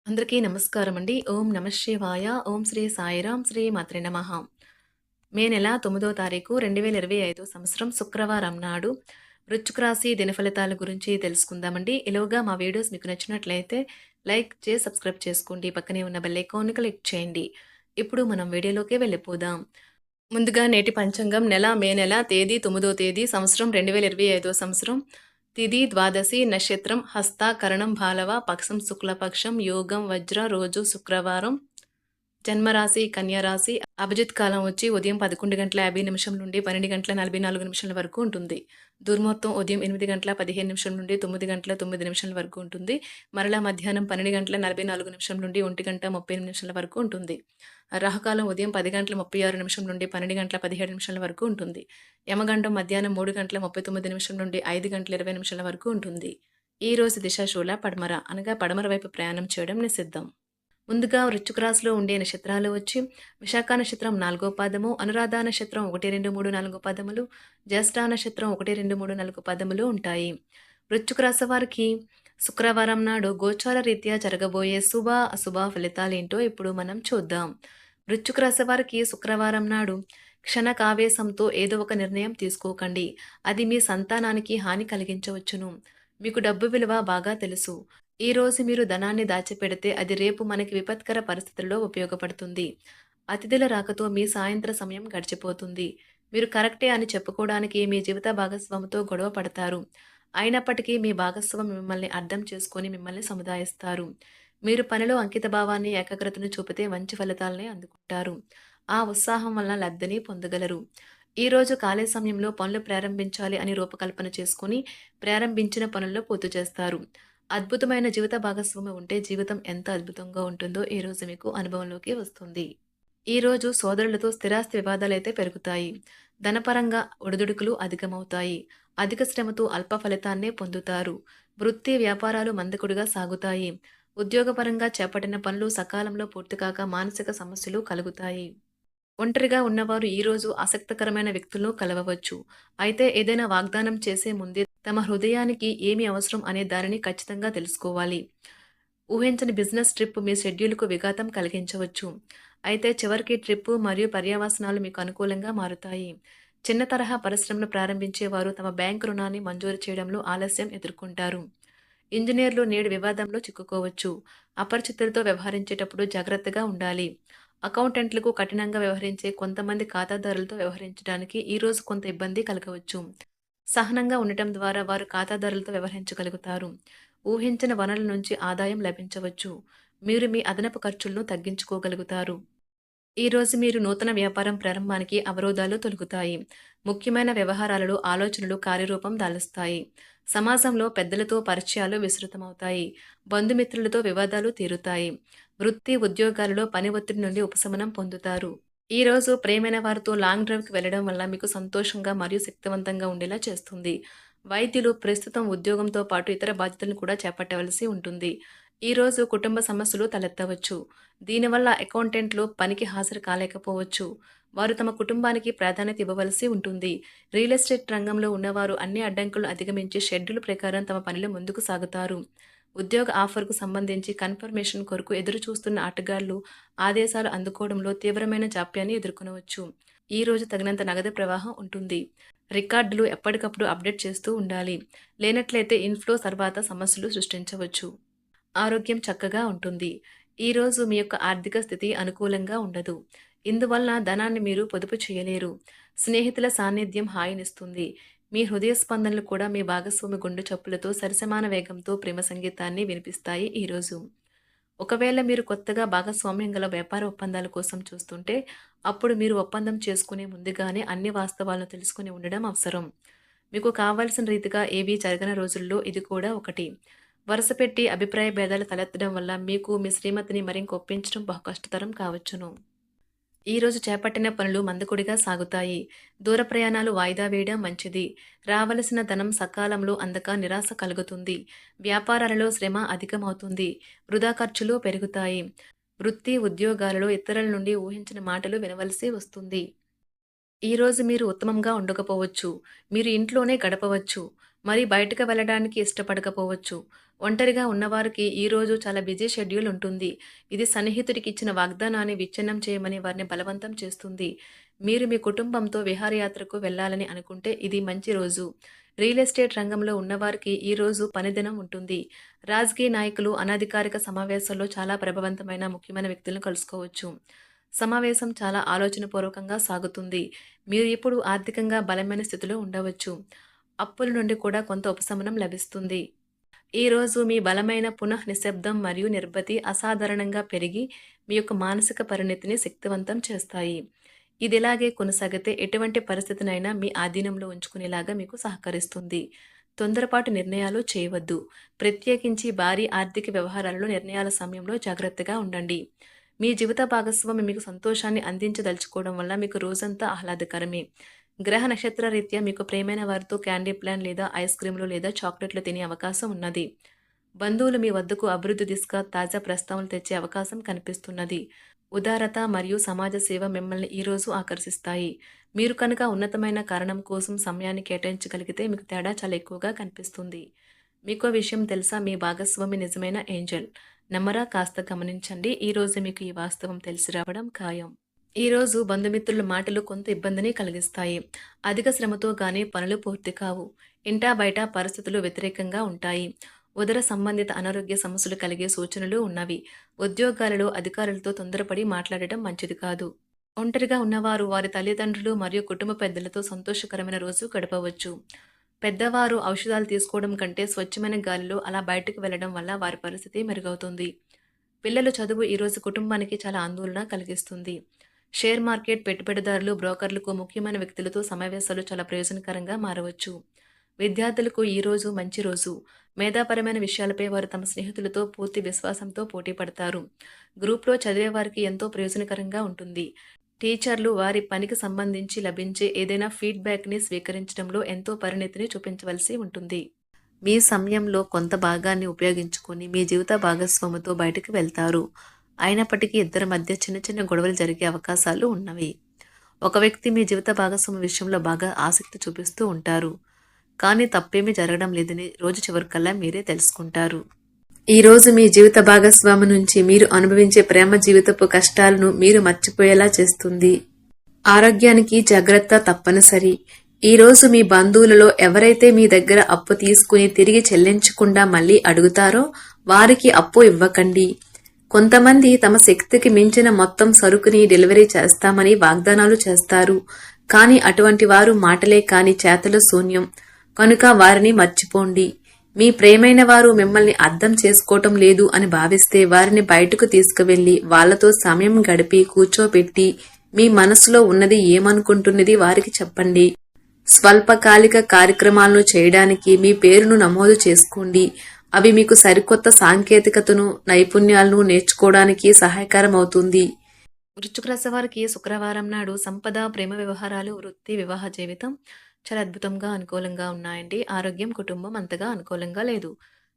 అందరికీ నమస్కారం అండి. ఓం నమ శివాయ, ఓం శ్రీ సాయిరాం, శ్రీ మాత్రే నమః. మే నెల 9వ తారీఖు 2025 సంవత్సరం శుక్రవారం నాడు వృశ్చిక రాశి దినఫలితాల గురించి తెలుసుకుందామండి. ఈలోగా మా వీడియోస్ మీకు నచ్చినట్లయితే లైక్ చేసి సబ్స్క్రైబ్ చేసుకోండి. పక్కనే ఉన్న బెల్ ఐకాన్‌ని క్లిక్ చేయండి. ఇప్పుడు మనం వీడియోలోకి వెళ్ళిపోదాం. ముందుగా నేటి పంచాంగం మే నెల తేదీ 9వ తేదీ సంవత్సరం 2025 సంవత్సరం తిథి ద్వాదశి నక్షత్రం హస్త కరణం భాలవ పక్షం శుక్లపక్షం యోగం వజ్ర రోజు శుక్రవారం జన్మరాశి కన్యరాశి అభిజిత్ కాలం వచ్చి ఉదయం 11:50 నుండి 12:44 వరకు ఉంటుంది. దుర్ముహూర్తం ఉదయం 8:15 నుండి 9:09 వరకు ఉంటుంది. మరలా మధ్యాహ్నం 12:44 నుండి 1:30 వరకు ఉంటుంది. రాహుకాలం ఉదయం 10:36 నుండి 12:17 వరకు ఉంటుంది. యమగండం మధ్యాహ్నం 3:39 నుండి 5:20 వరకు ఉంటుంది. ఈ రోజు దిశాశూల పడమర అనగా పడమర వైపు ప్రయాణం చేయడం నిషిద్ధం. ముందుగా వృశ్చిక రాశిలో ఉండే నక్షత్రాలు వచ్చి విశాఖ నక్షత్రం 4వ పాదము, అనురాధ నక్షత్రం 1, 2, 3, 4 పదములు, జ్యేష్ఠ నక్షత్రం 1, 2, 3, 4 పదములు ఉంటాయి. వృశ్చిక రాశి వారికి శుక్రవారం నాడు గోచార రీత్యా జరగబోయే శుభ అశుభ ఫలితాలేంటో ఇప్పుడు మనం చూద్దాం. వృశ్చిక రాశి వారికి శుక్రవారం నాడు క్షణకావేశంతో ఏదో ఒక నిర్ణయం తీసుకోకండి. అది మీ సంతానానికి హాని కలిగించవచ్చును. మీకు డబ్బు విలువ బాగా తెలుసు. ఈ రోజు మీరు ధనాన్ని దాచిపెడితే అది రేపు మనకి విపత్కర పరిస్థితుల్లో ఉపయోగపడుతుంది. అతిథుల రాకతో మీ సాయంత్ర సమయం గడిచిపోతుంది. మీరు కరెక్టే అని చెప్పుకోవడానికి మీ జీవిత భాగస్వామితో గొడవ పడతారు. అయినప్పటికీ మీ భాగస్వామి మిమ్మల్ని అర్థం చేసుకొని మిమ్మల్ని సముదాయిస్తారు. మీరు పనిలో అంకితభావాన్ని ఏకాగ్రతను చూపితే మంచి ఫలితాలనే అందుకుంటారు. ఆ ఉత్సాహం వల్ల లబ్ధిని పొందగలరు. ఈ రోజు ఖాళీ సమయంలో పనులు ప్రారంభించాలి అని రూపకల్పన చేసుకొని ప్రారంభించిన పనుల్లో పూర్తి చేస్తారు. అద్భుతమైన జీవిత భాగస్వామి ఉంటే జీవితం ఎంత అద్భుతంగా ఉంటుందో ఈ రోజు మీకు అనుభవంలోకి వస్తుంది. ఈ రోజు సోదరులతో స్థిరాస్తి వివాదాలైతే పెరుగుతాయి. ధనపరంగా ఒడిదుడుకులు అధికమవుతాయి. అధిక శ్రమతో అల్ప ఫలితాన్నే పొందుతారు. వృత్తి వ్యాపారాలు మందకొడిగా సాగుతాయి. ఉద్యోగపరంగా చేపట్టిన పనులు సకాలంలో పూర్తికాక మానసిక సమస్యలు కలుగుతాయి. ఒంటరిగా ఉన్నవారు ఈరోజు ఆసక్తికరమైన వ్యక్తులను కలవవచ్చు. అయితే ఏదైనా వాగ్దానం చేసే ముందే తమ హృదయానికి ఏమి అవసరం అనే దానిని ఖచ్చితంగా తెలుసుకోవాలి. ఊహించని బిజినెస్ ట్రిప్ మీ షెడ్యూల్కు విఘాతం కలిగించవచ్చు. అయితే చివరికి ట్రిప్పు మరియు పర్యవసానాలు మీకు అనుకూలంగా మారుతాయి. చిన్న తరహా పరిశ్రమను ప్రారంభించేవారు తమ బ్యాంకు రుణాన్ని మంజూరు చేయడంలో ఆలస్యం ఎదుర్కొంటారు. ఇంజనీర్లు నేడు వివాదంలో చిక్కుకోవచ్చు. అపరిచితులతో వ్యవహరించేటప్పుడు జాగ్రత్తగా ఉండాలి. అకౌంటెంట్లకు కఠినంగా వ్యవహరించే కొంతమంది ఖాతాదారులతో వ్యవహరించడానికి ఈరోజు కొంత ఇబ్బంది కలగవచ్చు. సహనంగా ఉండటం ద్వారా వారు ఖాతాదారులతో వ్యవహరించగలుగుతారు. ఊహించిన వనరుల నుంచి ఆదాయం లభించవచ్చు. మీరు మీ అదనపు ఖర్చులను తగ్గించుకోగలుగుతారు. ఈరోజు మీరు నూతన వ్యాపారం ప్రారంభానికి అవరోధాలు తొలగుతాయి. ముఖ్యమైన వ్యవహారాలలో ఆలోచనలు కార్యరూపం దాలుస్తాయి. సమాజంలో పెద్దలతో పరిచయాలు విస్తృతమవుతాయి. బంధుమిత్రులతో వివాదాలు తీరుతాయి. వృత్తి ఉద్యోగాలలో పని ఒత్తిడి నుండి ఉపశమనం పొందుతారు. ఈ రోజు ప్రేమైన వారితో లాంగ్ డ్రైవ్కి వెళ్లడం వల్ల మీకు సంతోషంగా మరియు శక్తివంతంగా ఉండేలా చేస్తుంది. వైద్యులు ప్రస్తుతం ఉద్యోగంతో పాటు ఇతర బాధ్యతలను కూడా చేపట్టవలసి ఉంటుంది. ఈ రోజు కుటుంబ సమస్యలు తలెత్తవచ్చు. దీనివల్ల అకౌంటెంట్లు పనికి హాజరు కాలేకపోవచ్చు. వారు తమ కుటుంబానికి ప్రాధాన్యత ఇవ్వవలసి ఉంటుంది. రియల్ ఎస్టేట్ రంగంలో ఉన్నవారు అన్ని అడ్డంకులు అధిగమించి షెడ్యూల్ ప్రకారం తమ పనిలో ముందుకు సాగుతారు. ఉద్యోగ ఆఫర్కు సంబంధించి కన్ఫర్మేషన్ కొరకు ఎదురు చూస్తున్న ఆటగాళ్లు ఆదేశాలు అందుకోవడంలో తీవ్రమైన జాప్యాన్ని ఎదుర్కొనవచ్చు. ఈ రోజు తగినంత నగదు ప్రవాహం ఉంటుంది. రికార్డులు ఎప్పటికప్పుడు అప్డేట్ చేస్తూ ఉండాలి. లేనట్లయితే ఇన్ఫ్లో తర్వాత సమస్యలు సృష్టించవచ్చు. ఆరోగ్యం చక్కగా ఉంటుంది. ఈ రోజు మీ యొక్క ఆర్థిక స్థితి అనుకూలంగా ఉండదు. ఇందువలన ధనాన్ని మీరు పొదుపు చేయలేరు. స్నేహితుల సాన్నిధ్యం హాయినిస్తుంది. మీ హృదయ స్పందనలు కూడా మీ భాగస్వామి గుండె చప్పులతో సరిసమాన వేగంతో ప్రేమ సంగీతాన్ని వినిపిస్తాయి ఈరోజు. ఒకవేళ మీరు కొత్తగా భాగస్వామ్యం గల వ్యాపార ఒప్పందాల కోసం చూస్తుంటే అప్పుడు మీరు ఒప్పందం చేసుకునే ముందుగానే అన్ని వాస్తవాలను తెలుసుకుని ఉండడం అవసరం. మీకు కావాల్సిన రీతిగా ఏవీ జరగని రోజుల్లో ఇది కూడా ఒకటి. వరుసపెట్టి అభిప్రాయ భేదాలు తలెత్తడం వల్ల మీకు మీ శ్రీమతిని మరింక ఒప్పించడం బహు కష్టతరం కావచ్చును. ఈ రోజు చేపట్టిన పనులు మందకొడిగా సాగుతాయి. దూర ప్రయాణాలు వాయిదా వేయడం మంచిది. రావలసిన ధనం సకాలంలో అందక నిరాశ కలుగుతుంది. వ్యాపారాలలో శ్రమ అధికమవుతుంది. వృధా ఖర్చులు పెరుగుతాయి. వృత్తి ఉద్యోగాలలో ఇతరుల నుండి ఊహించిన మాటలు వినవలసి వస్తుంది. ఈరోజు మీరు ఉత్తమంగా ఉండకపోవచ్చు. మీరు ఇంట్లోనే గడపవచ్చు. మరి బయటకు వెళ్ళడానికి ఇష్టపడకపోవచ్చు. ఒంటరిగా ఉన్నవారికి ఈరోజు చాలా బిజీ షెడ్యూల్ ఉంటుంది. ఇది సన్నిహితుడికి ఇచ్చిన వాగ్దానాన్ని విచ్ఛిన్నం చేయమని వారిని బలవంతం చేస్తుంది. మీరు మీ కుటుంబంతో విహారయాత్రకు వెళ్ళాలని అనుకుంటే ఇది మంచి రోజు. రియల్ ఎస్టేట్ రంగంలో ఉన్నవారికి ఈరోజు పనిదినం ఉంటుంది. రాజకీయ నాయకులు అనధికారిక సమావేశాల్లో చాలా ప్రభావవంతమైన ముఖ్యమైన వ్యక్తులను కలుసుకోవచ్చు. సమావేశం చాలా ఆలోచనపూర్వకంగా సాగుతుంది. మీరు ఇప్పుడు ఆర్థికంగా బలమైన స్థితిలో ఉండవచ్చు. అప్పుల నుండి కూడా కొంత ఉపశమనం లభిస్తుంది. ఈరోజు మీ బలమైన నిశ్శబ్దం మరియు నిర్భతి అసాధారణంగా పెరిగి మీ యొక్క మానసిక పరిణతిని శక్తివంతం చేస్తాయి. ఇది ఇలాగే కొనసాగితే ఎటువంటి పరిస్థితినైనా మీ ఆధీనంలో ఉంచుకునేలాగా మీకు సహకరిస్తుంది. తొందరపాటు నిర్ణయాలు చేయవద్దు. ప్రత్యేకించి భారీ ఆర్థిక వ్యవహారాలలో నిర్ణయాల సమయంలో జాగ్రత్తగా ఉండండి. మీ జీవిత భాగస్వామి మీకు సంతోషాన్ని అందించదలుచుకోవడం వల్ల మీకు రోజంతా ఆహ్లాదకరమే. గ్రహ నక్షత్ర రీత్యా మీకు ప్రియమైన వారితో క్యాండీ ప్లాన్ లేదా ఐస్ క్రీములు లేదా చాక్లెట్లు తినే అవకాశం ఉన్నది. బంధువులు మీ వద్దకు అభివృద్ధి దిశగా తాజా ప్రస్తావనలు తెచ్చే అవకాశం కనిపిస్తున్నది. ఉదారత మరియు సమాజ సేవ మిమ్మల్ని ఈరోజు ఆకర్షిస్తాయి. మీరు కనుక ఉన్నతమైన కారణం కోసం సమయాన్ని కేటాయించగలిగితే మీకు తేడా చాలా ఎక్కువగా కనిపిస్తుంది. మీకో విషయం తెలుసా? మీ భాగస్వామి నిజమైన ఏంజల్. నమ్మరా? కాస్త గమనించండి. ఈరోజు మీకు ఈ వాస్తవం తెలిసి రావడం ఖాయం. ఈరోజు బంధుమిత్రుల మాటలు కొంత ఇబ్బందిని కలిగిస్తాయి. అధిక శ్రమతో గానీ పనులు పూర్తి కావు. ఇంటా బయట పరిస్థితులు వ్యతిరేకంగా ఉంటాయి. ఉదర సంబంధిత అనారోగ్య సమస్యలు కలిగే సూచనలు ఉన్నవి. ఉద్యోగాలలో అధికారులతో తొందరపడి మాట్లాడటం మంచిది కాదు. ఒంటరిగా ఉన్నవారు వారి తల్లిదండ్రులు మరియు కుటుంబ పెద్దలతో సంతోషకరమైన రోజు గడపవచ్చు. పెద్దవారు ఔషధాలు తీసుకోవడం కంటే స్వచ్ఛమైన గాలిలో అలా బయటకు వెళ్లడం వల్ల వారి పరిస్థితి మెరుగవుతుంది. పిల్లల చదువు ఈరోజు కుటుంబానికి చాలా ఆందోళన కలిగిస్తుంది. షేర్ మార్కెట్ పెట్టుబడిదారులు, బ్రోకర్లకు ముఖ్యమైన వ్యక్తులతో సమావేశాలు చాలా ప్రయోజనకరంగా మారవచ్చు. విద్యార్థులకు ఈరోజు మంచి రోజు. మేధాపరమైన విషయాలపై వారు తమ స్నేహితులతో పూర్తి విశ్వాసంతో పోటీ పడతారు. గ్రూప్లో చదివే వారికి ఎంతో ప్రయోజనకరంగా ఉంటుంది. టీచర్లు వారి పనికి సంబంధించి లభించే ఏదైనా ఫీడ్బ్యాక్ని స్వీకరించడంలో ఎంతో పరిణతిని చూపించవలసి ఉంటుంది. మీ సమయంలో కొంత భాగాన్ని ఉపయోగించుకొని మీ జీవిత భాగస్వామితో బయటకు వెళ్తారు. అయినప్పటికీ ఇద్దరి మధ్య చిన్న చిన్న గొడవలు జరిగే అవకాశాలు ఉన్నవి. ఒక వ్యక్తి మీ జీవిత భాగస్వామి విషయంలో బాగా ఆసక్తి చూపిస్తూ ఉంటారు. కానీ తప్పేమీ జరగడం లేదని రోజు చివరికల్లా మీరే తెలుసుకుంటారు. ఈరోజు మీ జీవిత భాగస్వామి నుంచి మీరు అనుభవించే ప్రేమ జీవితపు కష్టాలను మీరు మర్చిపోయేలా చేస్తుంది. ఆరోగ్యానికి జాగ్రత్త తప్పనిసరి. ఈరోజు మీ బంధువులలో ఎవరైతే మీ దగ్గర అప్పు తీసుకుని తిరిగి చెల్లించకుండా మళ్ళీ అడుగుతారో వారికి అప్పు ఇవ్వకండి. కొంతమంది తమ శక్తికి మించిన మొత్తం సరుకుని డెలివరీ చేస్తామని వాగ్దానాలు చేస్తారు. కానీ అటువంటి వారు మాటలే కాని చేతల శూన్యం. కనుక వారిని మర్చిపోండి. మీ ప్రేమైన వారు మిమ్మల్ని అర్థం చేసుకోవటం లేదు అని భావిస్తే వారిని బయటకు తీసుకువెళ్లి వాళ్లతో సమయం గడిపి కూర్చోబెట్టి మీ మనసులో ఉన్నది ఏమనుకుంటున్నది వారికి చెప్పండి. స్వల్పకాలిక కార్యక్రమాలను చేయడానికి మీ పేరును నమోదు చేసుకోండి. అవి మీకు సరికొత్త సాంకేతికతను, నైపుణ్యాలను నేర్చుకోవడానికి సహాయకరం అవుతుంది. వృశ్చిక రాశి వారికి శుక్రవారం నాడు సంపద, ప్రేమ వ్యవహారాలు, వృత్తి, వివాహ జీవితం చాలా అద్భుతంగా అనుకూలంగా ఉన్నాయండి. ఆరోగ్యం, కుటుంబం అంతగా అనుకూలంగా లేదు.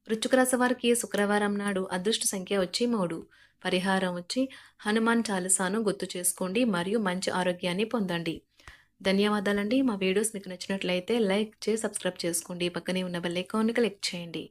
వృశ్చిక రాశి వారికి శుక్రవారం నాడు అదృష్ట సంఖ్య వచ్చి 3. పరిహారం వచ్చి హనుమాన్ చాలీసాను గుర్తు చేసుకోండి మరియు మంచి ఆరోగ్యాన్ని పొందండి. ధన్యవాదాలండి. మా వీడియోస్ మీకు నచ్చినట్లయితే లైక్ చేసి సబ్స్క్రైబ్ చేసుకోండి. పక్కనే ఉన్న బెల్ ఐకాన్ని క్లిక్ చేయండి.